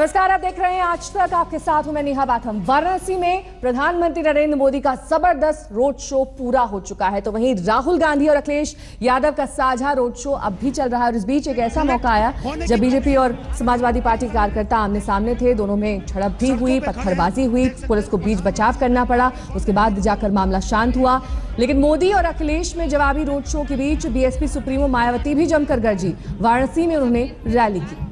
नमस्कार, आप देख रहे हैं आज तक। आपके साथ हूं मैं नेहा बाथम। वाराणसी में प्रधानमंत्री नरेंद्र मोदी का जबरदस्त रोड शो पूरा हो चुका है, तो वहीं राहुल गांधी और अखिलेश यादव का साझा रोड शो अब भी चल रहा है। और इस बीच एक ऐसा मौका आया जब बीजेपी और समाजवादी पार्टी के कार्यकर्ता आमने सामने थे। दोनों में झड़प भी हुई, पत्थरबाजी हुई, पुलिस को बीच बचाव करना पड़ा। उसके बाद जाकर मामला शांत हुआ। लेकिन मोदी और अखिलेश में जवाबी रोड शो के बीच बीएसपी सुप्रीमो मायावती भी जमकर गरजी। वाराणसी में उन्होंने रैली की।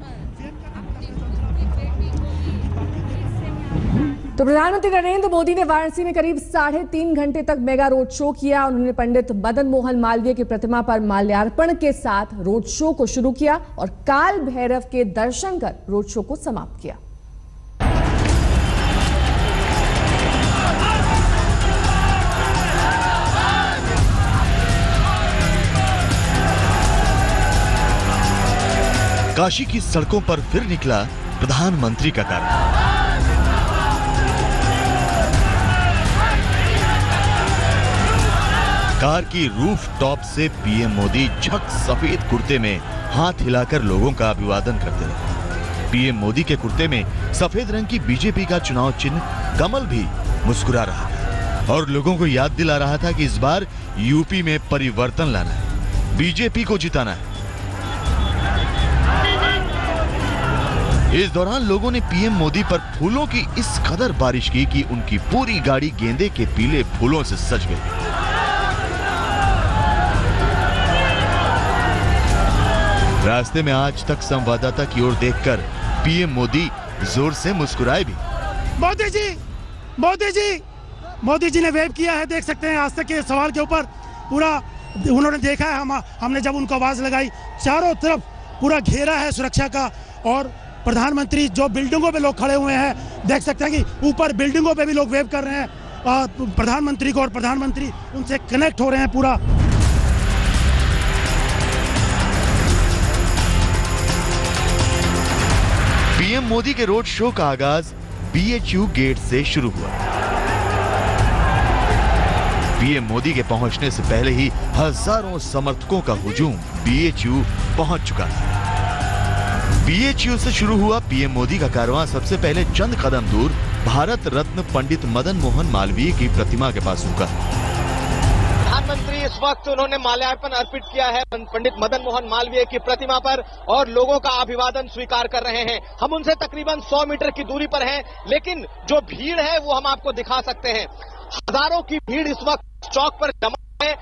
तो प्रधानमंत्री नरेंद्र मोदी ने वाराणसी में करीब 3.5 घंटे तक मेगा रोड शो किया। उन्होंने पंडित मदन मोहन मालवीय की प्रतिमा पर माल्यार्पण के साथ रोड शो को शुरू किया और काल भैरव के दर्शन कर रोड शो को समाप्त किया। काशी की सड़कों पर फिर निकला प्रधानमंत्री का कारनामा। कार की रूफ टॉप से पीएम मोदी झक सफेद कुर्ते में हाथ हिलाकर लोगों का अभिवादन करते रहे। पीएम मोदी के कुर्ते में सफेद रंग की बीजेपी का चुनाव चिन्ह कमल भी मुस्कुरा रहा था और लोगों को याद दिला रहा था कि इस बार यूपी में परिवर्तन लाना है, बीजेपी को जिताना है। इस दौरान लोगों ने पीएम मोदी पर फूलों की इस कदर बारिश की कि उनकी पूरी गाड़ी गेंदे के पीले फूलों से सज गई। रास्ते में आज तक संवाददाता की ओर देखकर पीएम मोदी जोर से मुस्कुराए भी। मोदी जी ने वेव किया है, देख सकते हैं। आज तक के सवाल के ऊपर पूरा उन्होंने देखा है। हमने जब उनको आवाज लगाई, चारों तरफ पूरा घेरा है सुरक्षा का। और प्रधानमंत्री जो बिल्डिंगों पे लोग खड़े हुए हैं, देख सकते हैं कि ऊपर बिल्डिंगों पे भी लोग वेव कर रहे हैं प्रधानमंत्री को, और प्रधानमंत्री उनसे कनेक्ट हो रहे हैं पूरा। पीएम मोदी के रोड शो का आगाज बीएचयू गेट से शुरू हुआ। पीएम मोदी के पहुंचने से पहले ही हजारों समर्थकों का हुजूम बीएचयू पहुंच चुका था। बीएचयू से शुरू हुआ पीएम मोदी का कारवां सबसे पहले चंद कदम दूर भारत रत्न पंडित मदन मोहन मालवीय की प्रतिमा के पास रुका। प्रधानमंत्री इस वक्त उन्होंने माल्यार्पण अर्पित किया है पंडित मदन मोहन मालवीय की प्रतिमा पर और लोगों का अभिवादन स्वीकार कर रहे हैं। हम उनसे तकरीबन 100 मीटर की दूरी पर हैं, लेकिन जो भीड़ है वो हम आपको दिखा सकते हैं। हजारों की भीड़ इस वक्त चौक पर जमा है।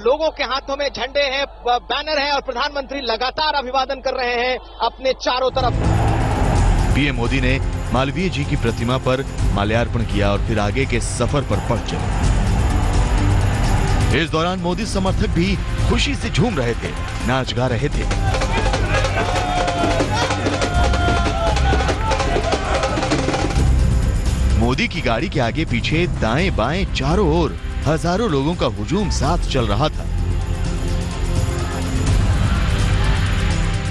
लोगों के हाथों में झंडे हैं, बैनर है और प्रधानमंत्री लगातार अभिवादन कर रहे हैं अपने चारों तरफ। पीएम मोदी ने मालवीय जी की प्रतिमा पर माल्यार्पण किया और फिर आगे के सफर पर बढ़ चले। इस दौरान मोदी समर्थक भी खुशी से झूम रहे थे, नाच गा रहे थे। मोदी की गाड़ी के आगे पीछे दाएं बाएं चारों ओर हजारों लोगों का हुजूम साथ चल रहा था।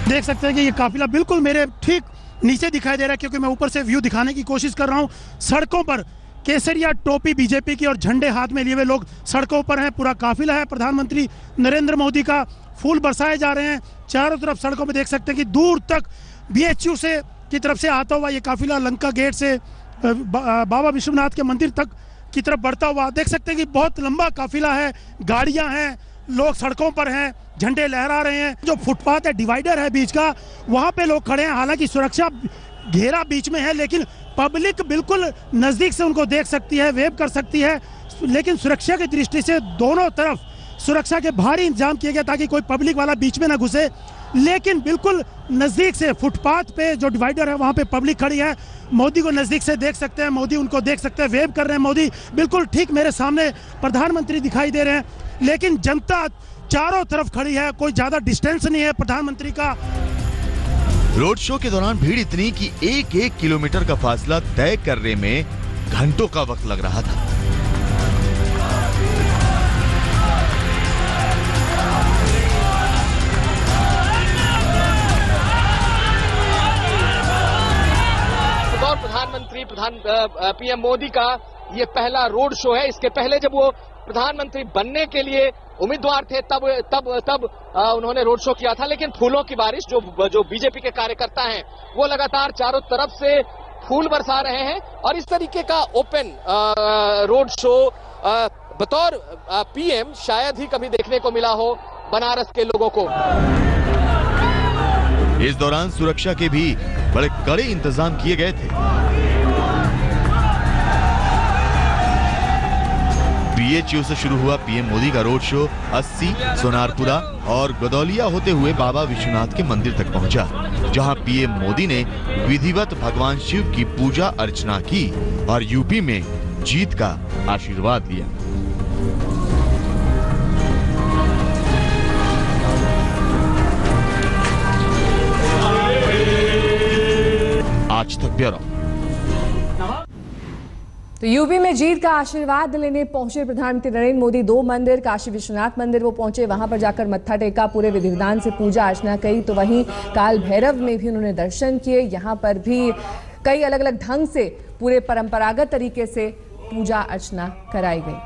देख सकते हैं कि ये काफिला बिल्कुल मेरे ठीक नीचे दिखाई दे रहा है, क्योंकि मैं ऊपर से व्यू दिखाने की कोशिश कर रहा हूं। सड़कों पर केसरिया टोपी बीजेपी की और झंडे हाथ में लिए हुए लोग सड़कों पर हैं। पूरा काफिला है प्रधानमंत्री नरेंद्र मोदी का। फूल बरसाए जा रहे हैं चारों तरफ सड़कों में। देख सकते हैं कि दूर तक बीएचयू से की तरफ से आता हुआ ये काफिला लंका गेट से बाबा विश्वनाथ के मंदिर तक की तरफ बढ़ता हुआ देख सकते हैं कि बहुत लंबा काफिला है। गाड़ियां हैं, लोग सड़कों पर हैं, झंडे लहरा रहे हैं। जो फुटपाथ है, डिवाइडर है बीच का, वहां पे लोग खड़े हैं। हालांकि सुरक्षा घेरा बीच में है, लेकिन पब्लिक बिल्कुल नजदीक से उनको देख सकती है, वेव कर सकती है। लेकिन सुरक्षा की दृष्टि से दोनों तरफ सुरक्षा के भारी इंतजाम किए गए ताकि कोई पब्लिक वाला बीच में ना घुसे। लेकिन बिल्कुल नजदीक से फुटपाथ पे जो डिवाइडर है वहां पे पब्लिक खड़ी है। मोदी को नजदीक से देख सकते हैं, मोदी उनको देख सकते हैं, वेव कर रहे हैं। मोदी बिल्कुल ठीक मेरे सामने प्रधानमंत्री दिखाई दे रहे हैं, लेकिन जनता चारों तरफ खड़ी है, कोई ज्यादा डिस्टेंस नहीं है प्रधानमंत्री का। रोड शो के दौरान भीड़ इतनी कि 1-1 किलोमीटर का फासला तय करने में घंटों का वक्त लग रहा था। प्रधानमंत्री पीएम मोदी का ये पहला रोड शो है। इसके पहले जब वो प्रधानमंत्री बनने के लिए उम्मीदवार थे तब उन्होंने रोड शो किया था। लेकिन फूलों की बारिश जो बीजेपी के कार्यकर्ता हैं वो लगातार चारों तरफ से फूल बरसा रहे हैं और इस तरीके का ओपन रोड शो बतौर पीएम शायद ही कभी देखने को मिला हो बनारस के लोगों को। इस दौरान सुरक्षा के भी बड़े कड़े इंतजाम किए गए थे। बीएचयू से शुरू हुआ पीएम मोदी का रोड शो 80, सोनारपुरा और गदौलिया होते हुए बाबा विश्वनाथ के मंदिर तक पहुंचा, जहां पीएम मोदी ने विधिवत भगवान शिव की पूजा अर्चना की और यूपी में जीत का आशीर्वाद लिया। आज तक ब्यूरो। तो यूपी में जीत का आशीर्वाद लेने पहुंचे प्रधानमंत्री नरेंद्र मोदी 2 मंदिर, काशी विश्वनाथ मंदिर वो पहुंचे, वहां पर जाकर मत्था टेका, पूरे विधि विधान से पूजा अर्चना की। तो वहीं काल भैरव में भी उन्होंने दर्शन किए। यहां पर भी कई अलग अलग ढंग से पूरे परंपरागत तरीके से पूजा अर्चना कराई गई।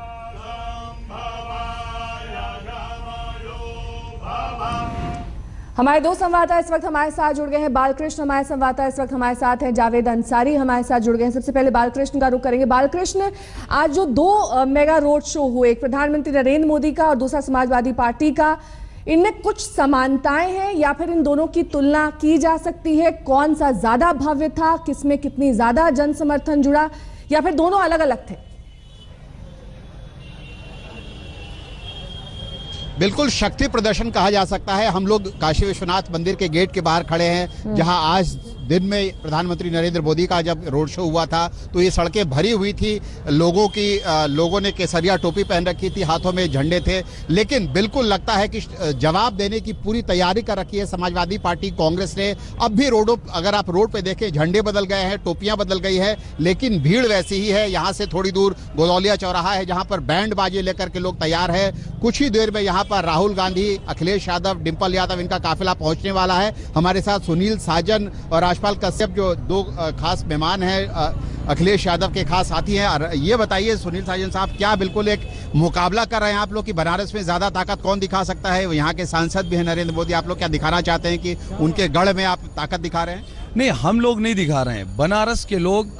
हमारे 2 संवाददाता इस वक्त हमारे साथ जुड़ गए हैं। बालकृष्ण हमारे संवाददाता इस वक्त हमारे साथ हैं, जावेद अंसारी हमारे साथ जुड़ गए हैं। सबसे पहले बालकृष्ण का रुख करेंगे। बालकृष्ण, आज जो 2 मेगा रोड शो हुए, एक प्रधानमंत्री नरेंद्र मोदी का और दूसरा समाजवादी पार्टी का, इनमें कुछ समानताएं हैं या फिर इन दोनों की तुलना की जा सकती है? कौन सा ज्यादा भव्य था, किसमें कितनी ज्यादा जन समर्थन जुड़ा, या फिर दोनों अलग अलग थे? बिल्कुल शक्ति प्रदर्शन कहा जा सकता है। हम लोग काशी विश्वनाथ मंदिर के गेट के बाहर खड़े हैं, जहां आज दिन में प्रधानमंत्री नरेंद्र मोदी का जब रोड शो हुआ था तो ये सड़कें भरी हुई थी, लोगों ने केसरिया टोपी पहन रखी थी, हाथों में झंडे थे। लेकिन बिल्कुल लगता है कि जवाब देने की पूरी तैयारी कर रखी है समाजवादी पार्टी, कांग्रेस ने। अब भी अगर आप रोड पे देखें, झंडे बदल गए हैं, टोपियां बदल गई है, लेकिन भीड़ वैसी ही है। यहाँ से थोड़ी दूर गदौलिया चौराहा है, जहाँ पर बैंड बाजे लेकर के लोग तैयार है। कुछ ही देर में यहाँ पर राहुल गांधी, अखिलेश यादव, डिंपल यादव, इनका काफिला पहुंचने वाला है। हमारे साथ सुनील साजन और राजपाल कश्यप जो 2 खास मेहमान हैं, अखिलेश यादव के खास साथी हैं। और ये बताइए सुनील साजन साहब, क्या बिल्कुल एक मुकाबला कर रहे हैं आप लोग कि बनारस में ज्यादा ताकत कौन दिखा सकता है? यहाँ के सांसद भी हैं नरेंद्र मोदी, आप लोग क्या दिखाना चाहते हैं कि उनके गढ़ में आप ताकत दिखा रहे हैं? नहीं, हम लोग नहीं दिखा रहे हैं। बनारस के लोग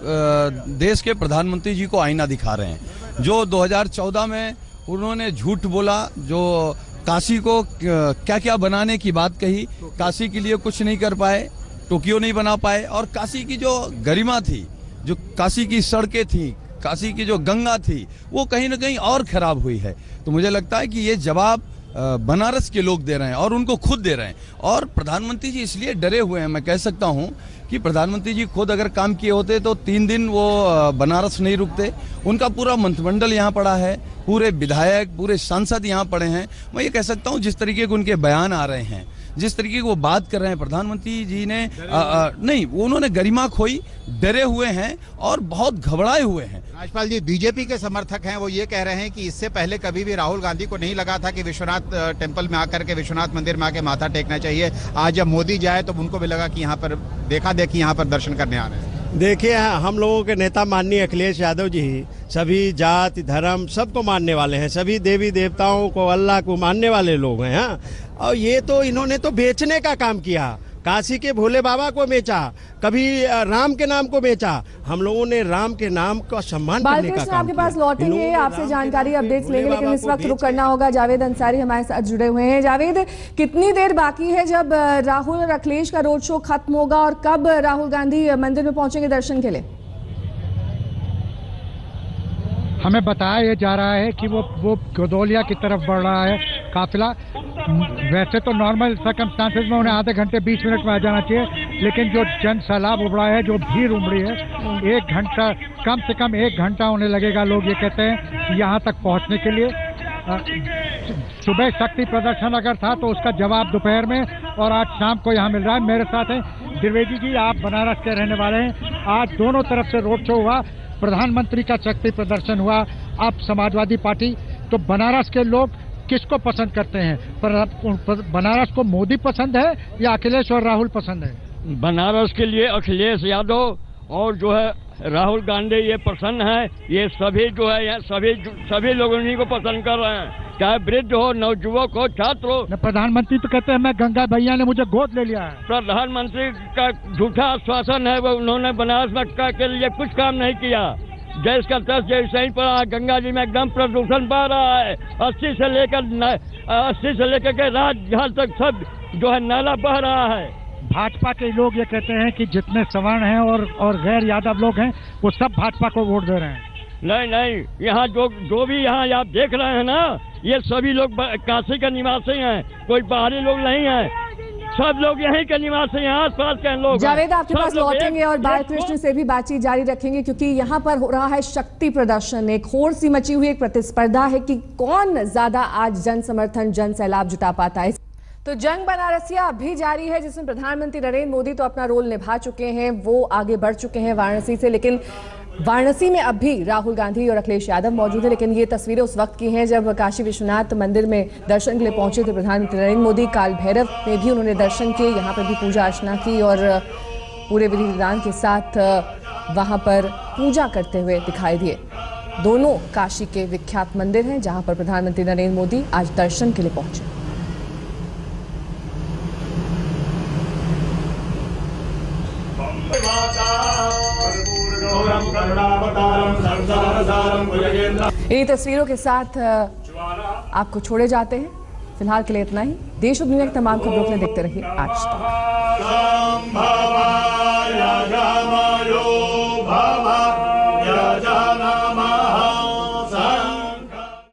देश के प्रधानमंत्री जी को आईना दिखा रहे हैं। जो 2014 में उन्होंने झूठ बोला, जो काशी को क्या क्या बनाने की बात कही, काशी के लिए कुछ नहीं कर पाए, टोक्यो नहीं बना पाए, और काशी की जो गरिमा थी, जो काशी की सड़कें थी, काशी की जो गंगा थी, वो कहीं ना कहीं और खराब हुई है। तो मुझे लगता है कि ये जवाब बनारस के लोग दे रहे हैं और उनको खुद दे रहे हैं। और प्रधानमंत्री जी इसलिए डरे हुए हैं, मैं कह सकता हूं कि प्रधानमंत्री जी खुद अगर काम किए होते तो 3 दिन वो बनारस नहीं रुकते। उनका पूरा मंत्रिमंडल यहाँ पड़ा है, पूरे विधायक, पूरे सांसद यहाँ पड़े हैं। मैं ये कह सकता हूँ जिस तरीके के उनके बयान आ रहे हैं, जिस तरीके की वो बात कर रहे हैं, प्रधानमंत्री जी ने नहीं, उन्होंने गरिमा खोई, डरे हुए हैं और बहुत घबराए हुए हैं। राजपाल जी, बीजेपी के समर्थक हैं, वो ये कह रहे हैं कि इससे पहले कभी भी राहुल गांधी को नहीं लगा था कि विश्वनाथ टेम्पल में आकर के, विश्वनाथ मंदिर में आके माथा टेकना चाहिए। आज जब मोदी जाए तो उनको भी लगा कि यहाँ पर देखा यहाँ पर दर्शन करने आ रहे हैं। देखिए, हम लोगों के नेता माननीय अखिलेश यादव जी सभी जाति धर्म सबको मानने वाले हैं, सभी देवी देवताओं को, अल्लाह को मानने वाले लोग हैं। हाँ, और ये तो इन्होंने तो बेचने का काम किया, काशी के भोले बाबा को बेचा, कभी राम के नाम को बेचा। हम लोगों ने राम के नाम का सम्मान करने का काम आपके पास लौटेंगे, आपसे जानकारी अपडेट्स लेंगे, लेकिन इस वक्त रुक करना होगा। जावेद अंसारी हमारे साथ जुड़े हुए हैं। जावेद, कितनी देर बाकी है जब राहुल और अखिलेश का रोड शो खत्म होगा, और कब राहुल गांधी मंदिर में पहुंचेंगे दर्शन के लिए? हमें बताया जा रहा है कि वो गदौलिया की तरफ बढ़ रहा है काफिला। वैसे तो नॉर्मल सर्कमस्टांसेस में उन्हें आधे घंटे 20 मिनट में आ जाना चाहिए, लेकिन जो जन सैलाब उमड़ा है, जो भीड़ उमड़ी है, 1 घंटा, कम से कम 1 घंटा उन्हें लगेगा, लोग ये कहते हैं, यहाँ तक पहुँचने के लिए। सुबह शक्ति प्रदर्शन अगर था तो उसका जवाब दोपहर में और आज शाम को यहाँ मिल रहा है। मेरे साथ हैं द्विवेदी जी, आप बनारस के रहने वाले हैं। आज दोनों तरफ से रोड शो हुआ, प्रधानमंत्री का शक्ति प्रदर्शन हुआ, अब समाजवादी पार्टी। तो बनारस के लोग किसको पसंद करते हैं? बनारस को मोदी पसंद है या अखिलेश और राहुल पसंद है? बनारस के लिए अखिलेश यादव और जो है राहुल गांधी ये प्रसन्न है, ये सभी जो है यहाँ सभी लोग उन्हीं को पसंद कर रहे हैं, चाहे वृद्ध हो, नवयुवक हो, छात्र हो। प्रधानमंत्री तो कहते हैं मैं गंगा भैया ने मुझे गोद ले लिया है। प्रधानमंत्री का झूठा आश्वासन है, वो उन्होंने बनारस में के लिए कुछ काम नहीं किया। देश का 10 जैसे ही पड़ा, गंगा जी में एकदम प्रदूषण बढ़ रहा है। 80 से लेकर के राजघाट तक सब जो है नाला बह रहा है। भाजपा के लोग ये कहते हैं कि जितने सवर्ण हैं और गैर यादव लोग हैं वो सब भाजपा को वोट दे रहे हैं। नहीं, यहाँ जो भी यहाँ आप देख रहे हैं ना, ये सभी लोग काशी के निवासी हैं, कोई बाहरी लोग नहीं हैं, सब लोग यहीं के निवासी हैं, आसपास के लोग। जावेद आपके पास लौटेंगे और बालकृष्ण से भी बातचीत जारी रखेंगे, क्योंकि यहाँ पर हो रहा है शक्ति प्रदर्शन। एक होड़ सी मची हुई एक प्रतिस्पर्धा है कि कौन ज्यादा आज जन समर्थन, जन सैलाब जुटा पाता है। तो जंग बनारसिया अभी जारी है, जिसमें प्रधानमंत्री नरेंद्र मोदी तो अपना रोल निभा चुके हैं, वो आगे बढ़ चुके हैं वाराणसी से, लेकिन वाराणसी में अब भी राहुल गांधी और अखिलेश यादव मौजूद है। लेकिन ये तस्वीरें उस वक्त की हैं जब काशी विश्वनाथ मंदिर में दर्शन के लिए पहुंचे थे प्रधानमंत्री नरेंद्र मोदी। काल भैरव में भी उन्होंने दर्शन किए, यहाँ पर भी पूजा अर्चना की और पूरे विधि विधान के साथ वहां पर पूजा करते हुए दिखाई दिए। दोनों काशी के विख्यात मंदिर हैं जहां पर प्रधानमंत्री नरेंद्र मोदी आज दर्शन के लिए पहुंचे। इन तस्वीरों के साथ आपको छोड़े जाते हैं। फिलहाल के लिए इतना ही। देश और दुनिया की तमाम खबरों के लिए देखते रहिए आज तक।